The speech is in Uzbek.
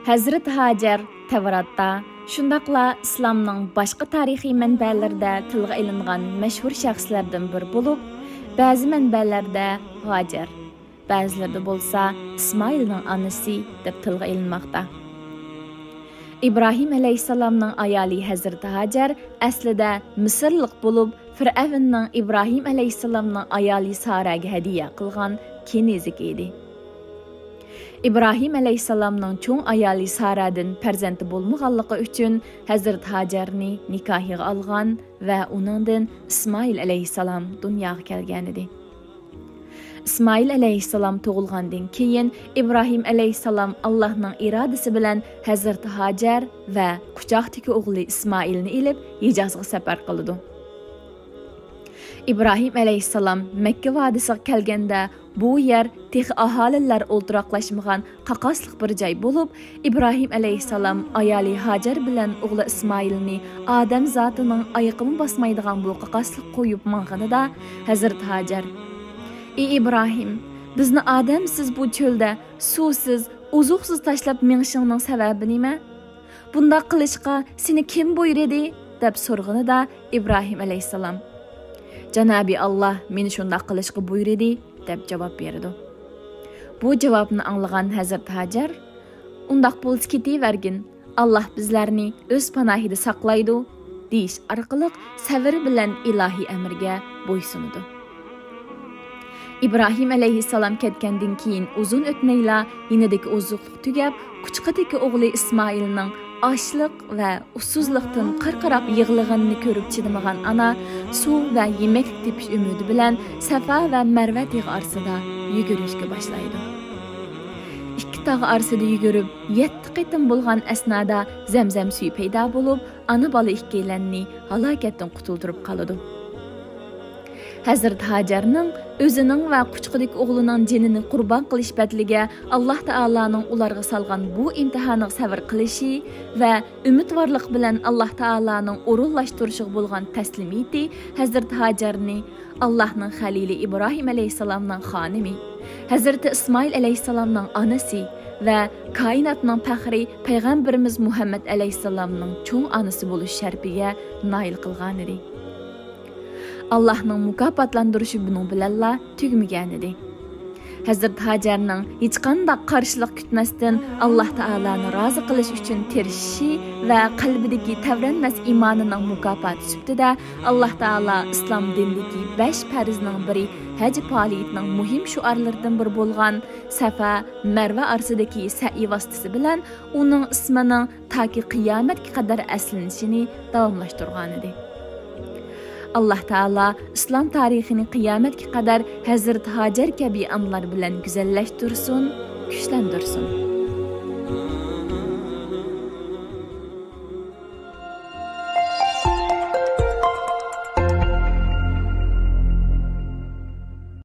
Hazrat Hajar Tavratda, shundaqla islomning boshqa tarixiy manbalarida tilga ilingan mashhur shaxslardan biri bo'lib, ba'zi manbalarda Hajar, ba'zilarda bo'lsa Ismoilning onasi deb tilga ilinmoqda. İbrahim alayhissalomning ayoli Hazrat Hajar aslida Misrlik bo'lib, Fir'avnning İbrahim alayhissalomning ayoli Saraga hadiya qilgan kenezik edi. İbrahim alayhissalomning cho'ng ayoli Saradan farzandi bo'lmaganligi uchun Hazrat Hajarni nikohiga olgan va uningdan Ismoil alayhissalom dunyoga kelgan edi. İsmoil alayhissalom tug'ilgandan keyin İbrahim alayhissalom Allohning irodasi bilan Hazrat Hajar va quchoqdagi o'g'li Ismoilni ilib Hijozga safar qildi. İbrahim alayhissalom Makka vodiysiga kelganda bu yer tex aholilar o'ltiraqlashmagan qaqosliq bir joy bo'lib, İbrahim alayhissalom ayoli Hajar bilan o'g'li Ismoilni odam zotining oyoqini bosmaydigan bu qaqosliq qo'yib mang'anida Hazrat Hajar: "Ey İbrahim, bizni odamsiz bu cho'lda suvsiz, uzuqsiz tashlab menishingning sababi nima? Bunda qilishga seni kim buyurdi?" deb so'rganida İbrahim alayhissalom: "Janobi Alloh meni shunday qilishga buyurdi" deb javob berdi. Bu javobni anglagan Hazrat Hajar: "Undaq bo'lsa ketavergin, Alloh bizlarni o'z panohida saqlaydi" deyish orqali sabr bilan ilohiy amrga bo'ysunadi. İbrahim alayhissalom ketgandan keyin uzun o'tmayla yinidagi ozuqlik tugab, quchqidagi o'g'li Ismoilning ochliq va usuzlikdan qirqirab yig'lig'anini ko'rib chidamagan ana suv va yemak tepish umidi bilan Safa va Marva tog'i orasida yugurishga boshlaydi. Ikki tog' orasida yugurib 7 qitim bo'lgan asnoda Zamzam suvi paydo bo'lib, ana bola ikkilanni halokatdan qutuldirib qoladi. Hazrat Hajarning o'zining va quchqidagi o'g'lining jinini qurbon qilish badliga Alloh taolaning ularga solgan bu imtihonga sabr qilishi va umidvorlik bilan Alloh taolaning o'rinlashtirishiga bo'lgan taslimiyati Hazrat Hajarni Allohning xalili İbrahim alayhissalomning xonimi, Hazrat Ismoil alayhissalomning onasi va koinotning faxri payg'ambarimiz Muhammad alayhissalomning cho'ng onasi bo'lish sharfiga nail qilgan edi. Allah'ның mukofotlandirishi buning bilanla tugmagan edi. Hazrat Hajarning hech qanday qarshilik kutmasdan Alloh taolani rozi qilish uchun tirishishi va qalbidagi tavranmas iymonining mukofoti sifatida Alloh taolo islom dinidagi 5 farzning biri haj faoliyatining muhim shuarlaridan biri bo'lgan Safa Marva orasidagi sa'i vositasi bilan uning ismining toki qiyomatga qadar aslanishini davomlashtirgan edi. Allah Taala İslam tarixini qiyomatga qadar Hazrat Hajar kabi anlar bilan güzelleştirsin, güçlendirsin.